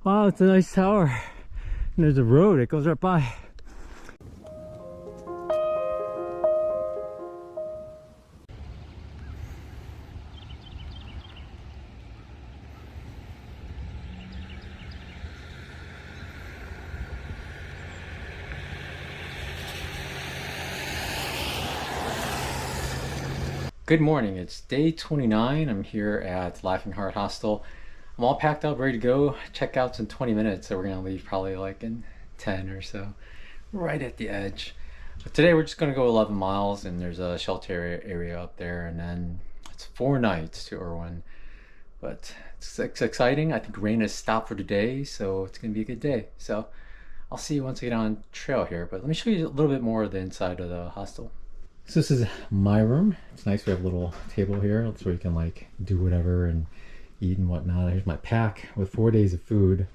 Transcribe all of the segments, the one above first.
Wow, it's a nice tower. And there's a road, it goes right by. Good morning, it's day 29. I'm here at Laughing Heart Hostel. I'm all packed up, ready to go. Checkout's in 20 minutes, so we're gonna leave probably like in 10 or so. Right at the edge. But today we're just gonna go 11 miles and there's a shelter area up there, and then it's 4 nights to Irwin. But it's exciting. I think rain has stopped for today, so it's gonna be a good day. So I'll see you once I get on trail here, but let me show you a little bit more of the inside of the hostel. So this is my room. It's nice, we have a little table here so you can like do whatever and eat and whatnot. Here's my pack with 4 days of food,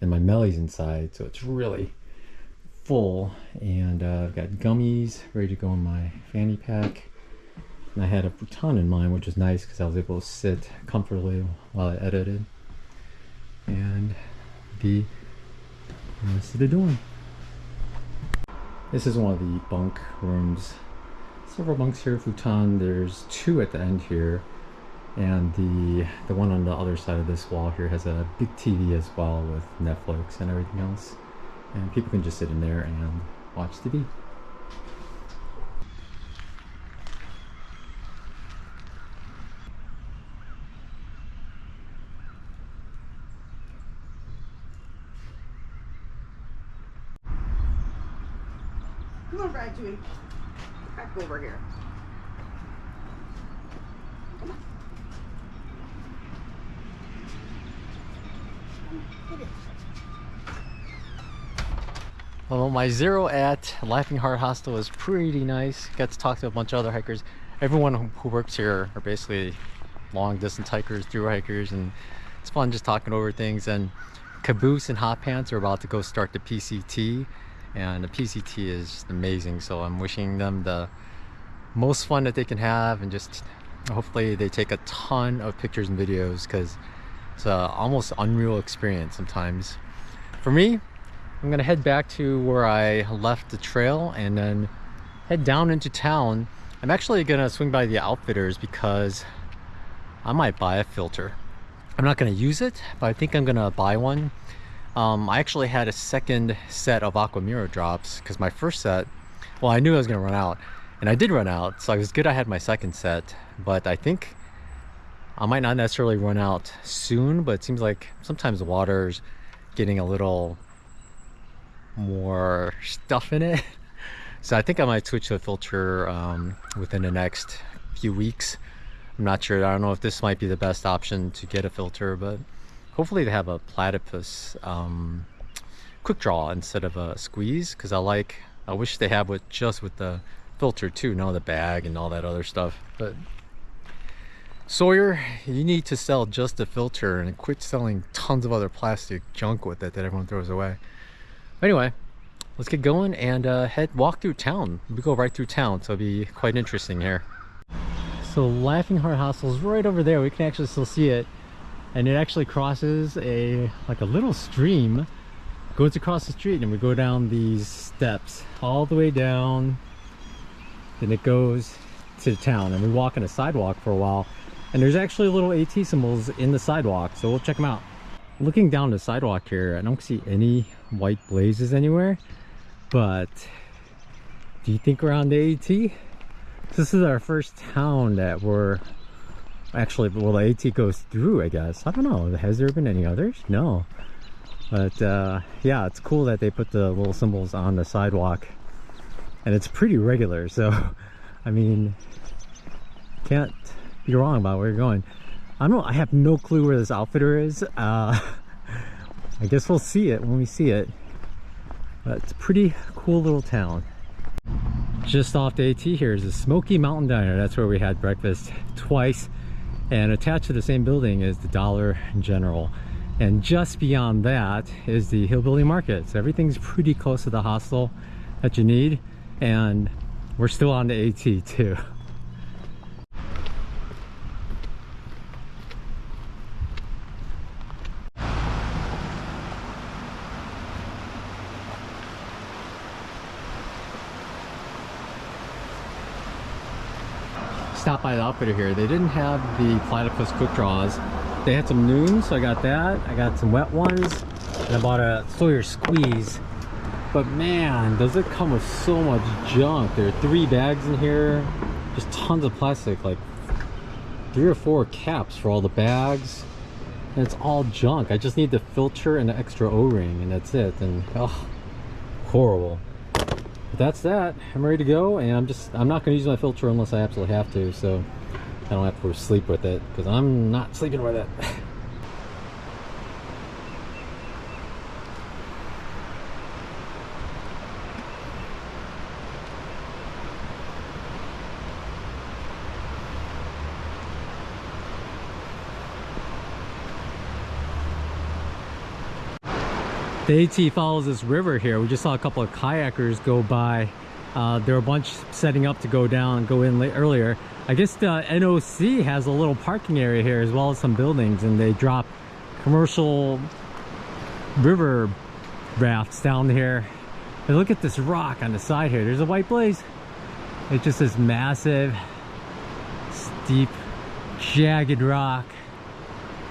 and my melly's inside, so it's really full. And I've got gummies ready to go in my fanny pack. And I had a futon in mine, which is nice because I was able to sit comfortably while I edited. And the rest of the dorm. This is one of the bunk rooms. Several bunks here, futon. There's 2 at the end here, and the one on the other side of this wall here has a big TV as well with Netflix and everything else, and people can just sit in there and watch TV. Come on, Brad, back over here. Come on. Well, my zero at Laughing Heart Hostel is pretty nice. Got to talk to a bunch of other hikers. Everyone who works here are basically long distance hikers, through hikers, and it's fun just talking over things. And Caboose and Hot Pants are about to go start the PCT, and the PCT is just amazing, so I'm wishing them the most fun that they can have, and just hopefully they take a ton of pictures and videos, because it's an almost unreal experience sometimes. For me, I'm gonna head back to where I left the trail and then head down into town. I'm actually gonna swing by the Outfitters because I might buy a filter. I'm not gonna use it, but I think I'm gonna buy one. I actually had a second set of Aquamira drops because my first set, well, I knew I was gonna run out, and I did run out, so it was good I had my second set. But I think I might not necessarily run out soon, but it seems like sometimes the water's getting a little more stuff in it. So I think I might switch to a filter within the next few weeks. I'm not sure. I don't know if this might be the best option to get a filter, but hopefully they have a platypus quick draw instead of a squeeze, because I wish they have just with the filter too, not the bag and all that other stuff. But Sawyer, you need to sell just a filter and quit selling tons of other plastic junk with it that everyone throws away. Anyway, let's get going and walk through town. We go right through town, so it'll be quite interesting here. So Laughing Heart Hostel is right over there. We can actually still see it, and it actually crosses like a little stream, goes across the street, and we go down these steps all the way down, then it goes to town, and we walk on a sidewalk for a while, and there's actually little AT symbols in the sidewalk, so we'll check them out. Looking down the sidewalk here, I don't see any white blazes anywhere, but do you think we're on the AT? This is our first town that we're actually, well, the AT goes through, I guess. I don't know, has there been any others? No. But yeah, it's cool that they put the little symbols on the sidewalk, and it's pretty regular, so I mean, can't be wrong about where you're going. I don't know, I have no clue where this Outfitter is. I guess we'll see it when we see it, but it's a pretty cool little town. Just off the AT here is the Smoky Mountain Diner. That's where we had breakfast twice, and attached to the same building is the Dollar General, and just beyond that is the Hillbilly Market. So everything's pretty close to the hostel that you need, and we're still on the AT too. stopped by the outfitter here. They didn't have the platypus quick draws. They had some noons, so I got that. I got some wet ones, and I bought a Sawyer squeeze. But man, does it come with so much junk. There are 3 bags in here, just tons of plastic, like 3 or 4 caps for all the bags, and it's all junk. I just need the filter and the extra O-ring, and that's it. And oh, horrible. But that's that. I'm ready to go, and I'm not going to use my filter unless I absolutely have to, so I don't have to go to sleep with it, because I'm not sleeping with it. The AT follows this river here. We just saw a couple of kayakers go by. There were a bunch setting up to go down and go in earlier. I guess the NOC has a little parking area here as well as some buildings, and they drop commercial river rafts down here. And look at this rock on the side here. There's a white blaze. It's just this massive, steep, jagged rock.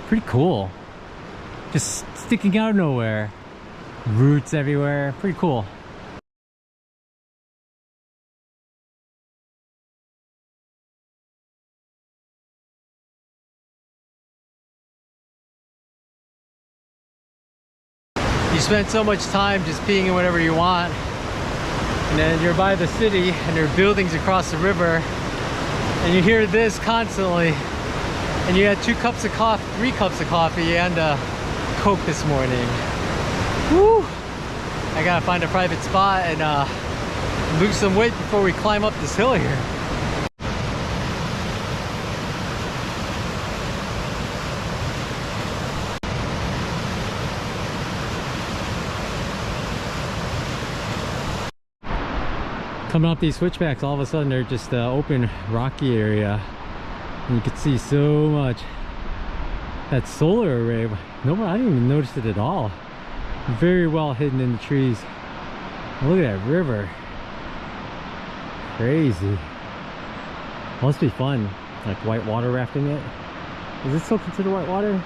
Pretty cool. Just sticking out of nowhere. Roots everywhere. Pretty cool. You spend so much time just peeing in whatever you want, and then you're by the city and there are buildings across the river, and you hear this constantly, and you had 2 cups of coffee, 3 cups of coffee, and a Coke this morning. Woo! I gotta find a private spot and lose some weight before we climb up this hill here. Coming up these switchbacks, all of a sudden they're just open rocky area, and you can see so much. That solar array, nobody, I didn't even notice it at all. Very well hidden in the trees. And look at that river. Crazy. Must be fun, like white water rafting it. Is it still considered white water?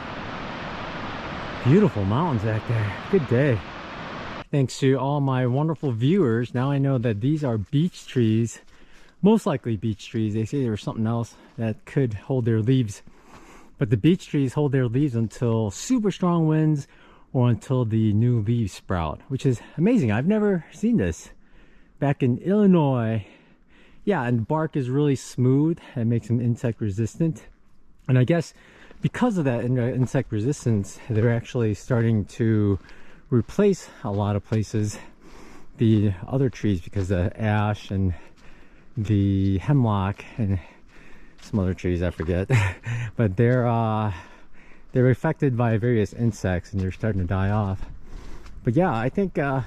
Beautiful mountains back there. Good day. Thanks to all my wonderful viewers, now I know that these are beech trees. Most likely beech trees. They say there was something else that could hold their leaves. But the beech trees hold their leaves until super strong winds or until the new leaves sprout, which is amazing. I've never seen this back in Illinois. Yeah, and bark is really smooth and makes them insect resistant. And I guess because of that insect resistance, they're actually starting to replace a lot of places the other trees, because the ash and the hemlock and some other trees I forget, but they're affected by various insects and they're starting to die off. But yeah, I think this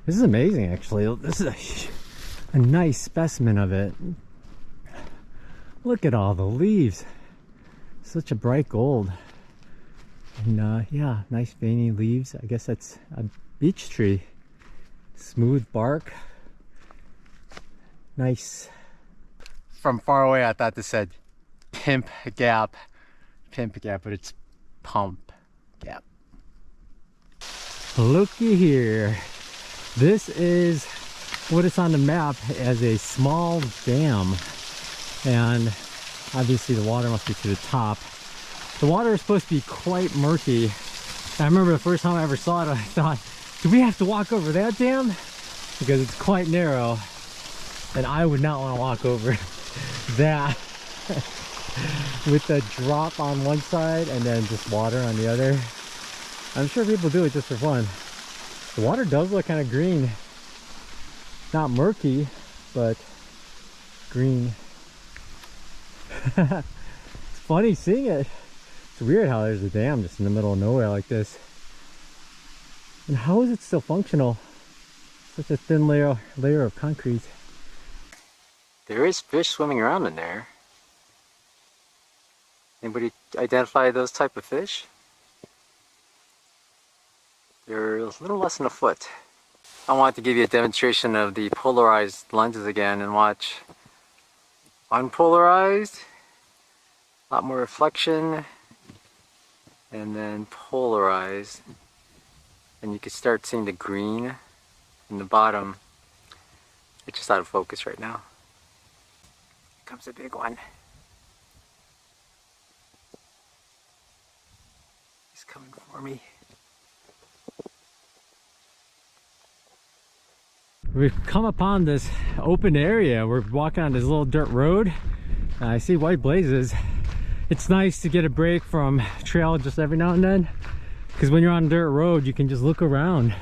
is amazing. Actually, this is a nice specimen of it. Look at all the leaves, such a bright gold. And yeah, nice veiny leaves. I guess that's a beech tree. Smooth bark. Nice. From far away I thought this said Pimp Gap. Pimp Gap, but it's Pump Gap. Looky here. This is what is on the map as a small dam. And obviously the water must be to the top. The water is supposed to be quite murky. I remember the first time I ever saw it, I thought, do we have to walk over that dam? Because it's quite narrow, and I would not want to walk over that with the drop on one side and then just water on the other. I'm sure people do it just for fun. The water does look kind of green. Not murky, but green. It's funny seeing it. It's weird how there's a dam just in the middle of nowhere like this. And how is it still functional? Such a thin layer of concrete. There is fish swimming around in there. Anybody identify those type of fish? They're a little less than a foot. I wanted to give you a demonstration of the polarized lenses again and watch unpolarized, a lot more reflection, and then polarized. And you can start seeing the green in the bottom. It's just out of focus right now. Here comes a big one. He's coming for me. We've come upon this open area. We're walking on this little dirt road. I see white blazes. It's nice to get a break from trail just every now and then, because when you're on a dirt road you can just look around.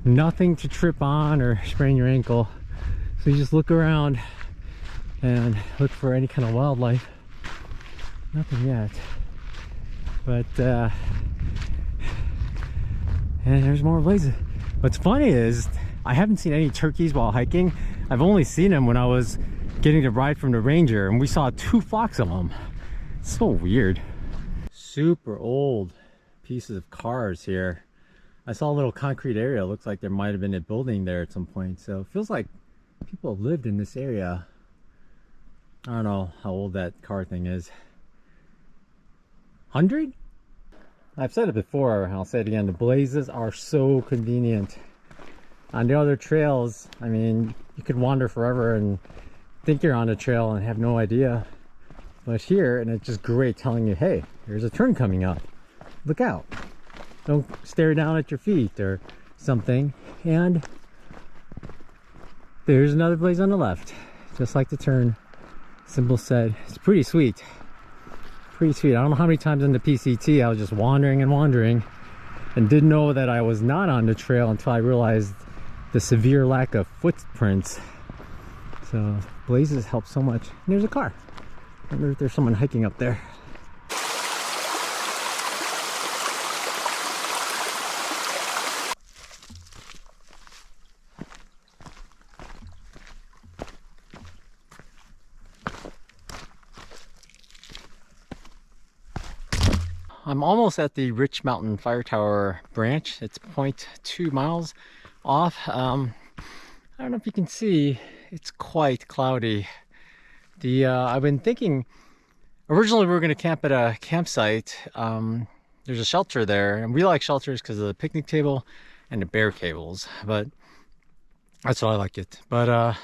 Nothing to trip on or sprain your ankle. So you just look around and look for any kind of wildlife. Nothing yet. But and there's more blazes. What's funny is I haven't seen any turkeys while hiking. I've only seen them when I was getting the ride from the ranger, and we saw 2 flocks of them. It's so weird. Super old pieces of cars here. I saw a little concrete area. It looks like there might have been a building there at some point. So it feels like people have lived in this area. I don't know how old that car thing is. 100? I've said it before, I'll say it again. The blazes are so convenient. On the other trails, I mean, you could wander forever and think you're on a trail and have no idea. But here, and it's just great telling you, hey, there's a turn coming up. Look out. Don't stare down at your feet or something. And there's another blaze on the left, just like the turn symbol said. It's pretty sweet. Pretty sweet. I don't know how many times in the PCT I was just wandering and wandering and didn't know that I was not on the trail until I realized the severe lack of footprints. So blazes help so much. And there's a car. I wonder if there's someone hiking up there. I'm almost at the Rich Mountain Fire Tower branch. It's 0.2 miles off. I don't know if you can see, it's quite cloudy. I've been thinking, originally we were going to camp at a campsite. There's a shelter there, and we like shelters because of the picnic table and the bear cables, but that's why I like it. But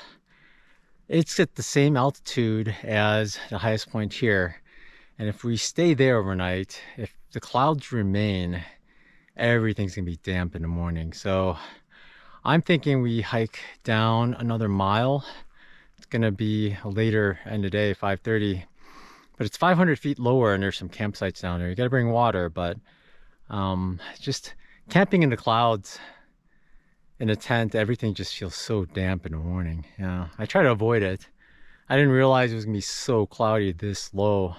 it's at the same altitude as the highest point here. And if we stay there overnight, if the clouds remain, everything's gonna be damp in the morning. So I'm thinking we hike down another mile. It's gonna be later in the day, 5:30, but it's 500 feet lower and there's some campsites down there. You gotta bring water, but just camping in the clouds in a tent, everything just feels so damp in the morning. Yeah, I try to avoid it. I didn't realize it was gonna be so cloudy this low.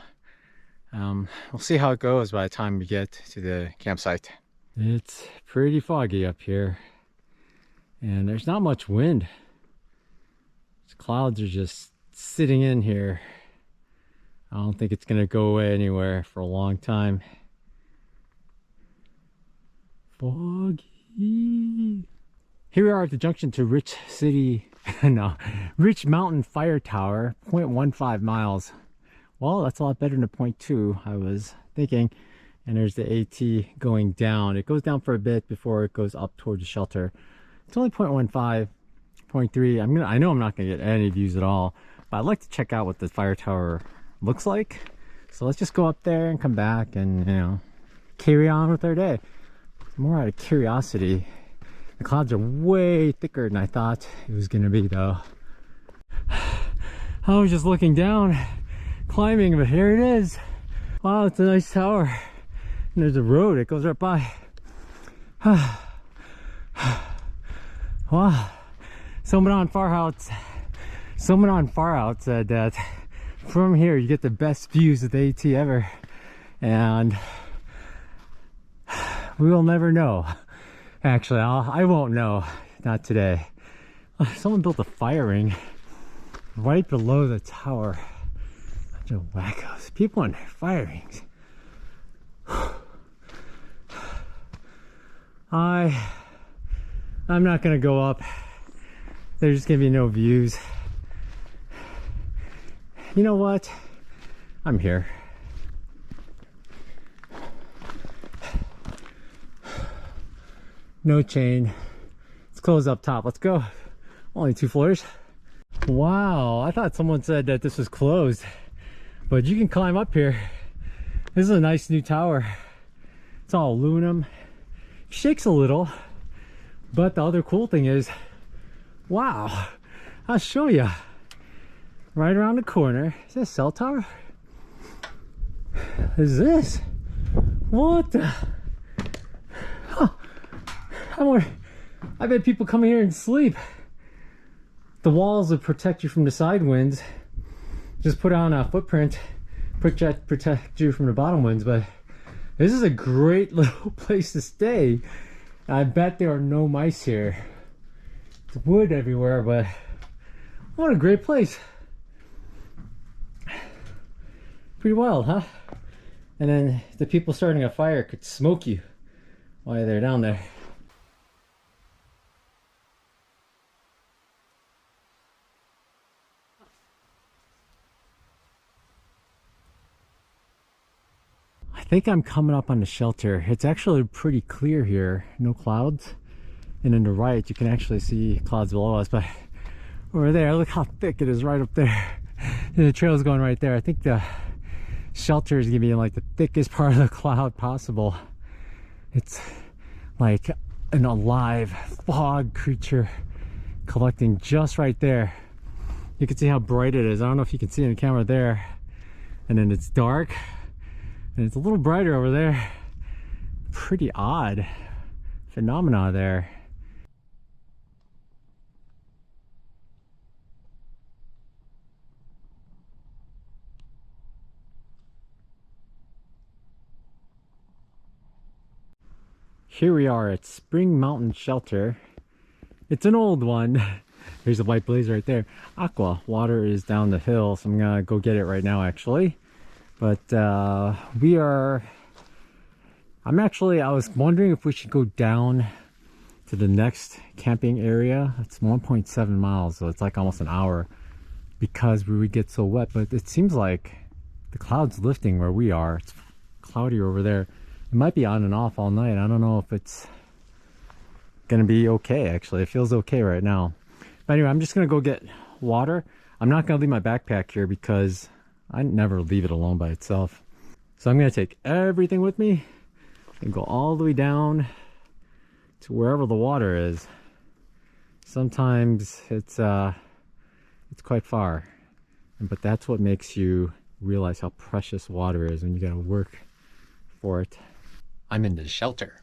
We'll see how it goes by the time we get to the campsite. It's pretty foggy up here, and there's not much wind. The clouds are just sitting in here. I don't think it's gonna go away anywhere for a long time. Foggy. Here we are at the junction to Rich Mountain Fire Tower, 0.15 miles. Well, that's a lot better than 0.2, I was thinking. And there's the AT going down. It goes down for a bit before it goes up towards the shelter. It's only 0.15, 0.3. I know I'm not gonna get any views at all, but I'd like to check out what the fire tower looks like. So let's just go up there and come back and, you know, carry on with our day. More out of curiosity. The clouds are way thicker than I thought it was gonna be though. I was just looking down, climbing, but here it is. Wow, it's a nice tower. And there's a road, it goes right by. Wow. Someone on Far Out said that from here you get the best views of the AT ever. And we will never know. Actually, I won't know. Not today. Someone built a fire ring right below the tower. Bunch of wackos. People on their fire rings. I'm not gonna go up. There's just gonna be no views. you know what? I'm here. No chain. Let's close up top. Let's go. Only 2 floors. Wow, I thought someone said that this was closed, but you can climb up here. This is a nice new tower. It's all aluminum. Shakes a little, but the other cool thing is, wow, I'll show you. Right around the corner. Is that a cell tower? Is this? What the? Huh. I bet people come here and sleep. The walls would protect you from the side winds. Just put on a footprint, protect you from the bottom winds, but this is a great little place to stay. I bet there are no mice here. It's wood everywhere, but what a great place. Pretty wild, huh? And then the people starting a fire could smoke you while they're down there. I think I'm coming up on the shelter. It's actually pretty clear here, no clouds. And on the right, you can actually see clouds below us, but over there, look how thick it is right up there. And the trail's going right there. I think the shelter is gonna be in like the thickest part of the cloud possible. It's like an alive fog creature collecting just right there. You can see how bright it is. I don't know if you can see in the camera there. And then it's dark. And it's a little brighter over there. Pretty odd phenomena there. Here we are at Spring Mountain Shelter. It's an old one. There's a white blaze right there. Aqua water is down the hill, so I'm gonna go get it right now actually. But I was wondering if we should go down to the next camping area. It's 1.7 miles, so it's like almost an hour because we would get so wet. But it seems like the clouds lifting where we are. It's cloudier over there. It might be on and off all night. I don't know if it's gonna be okay actually. It feels okay right now. But anyway, I'm just gonna go get water. I'm not gonna leave my backpack here because I never leave it alone by itself. So I'm gonna take everything with me and go all the way down to wherever the water is. Sometimes it's quite far, but that's what makes you realize how precious water is when you gotta work for it. I'm in the shelter.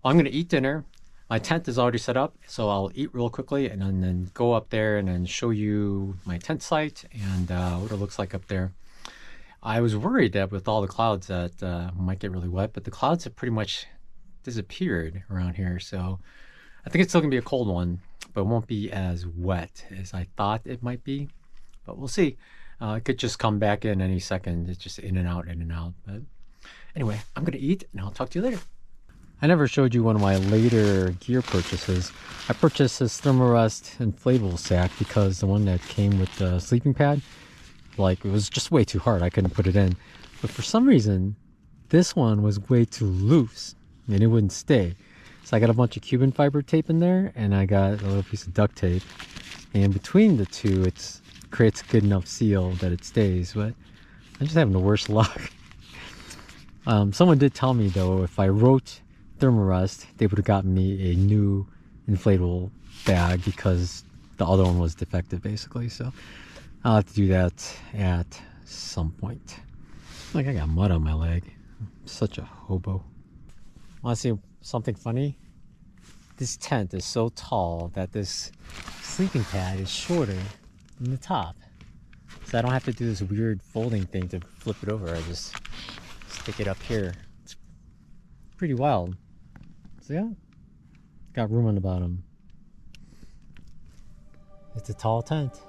I'm gonna eat dinner. My tent is already set up, so I'll eat real quickly and then go up there and then show you my tent site and what it looks like up there. I was worried that with all the clouds that might get really wet, but the clouds have pretty much disappeared around here, so I think it's still gonna be a cold one, but it won't be as wet as I thought it might be, but we'll see. It could just come back in any second. It's just in and out, but anyway, I'm gonna eat and I'll talk to you later. I never showed you one of my later gear purchases. I purchased this Thermarest inflatable sack because the one that came with the sleeping pad, like, it was just way too hard. I couldn't put it in. But for some reason, this one was way too loose and it wouldn't stay. So I got a bunch of Cuban fiber tape in there and I got a little piece of duct tape. And between the two, it creates a good enough seal that it stays. But I'm just having the worst luck. Someone did tell me though, if I wrote Thermarest, they would have gotten me a new inflatable bag because the other one was defective basically. So I'll have to do that at some point. Like, I got mud on my leg. I'm such a hobo. Want to see something funny? This tent is so tall that this sleeping pad is shorter than the top. So I don't have to do this weird folding thing to flip it over. I just stick it up here. It's pretty wild. So yeah, got room on the bottom. It's a tall tent.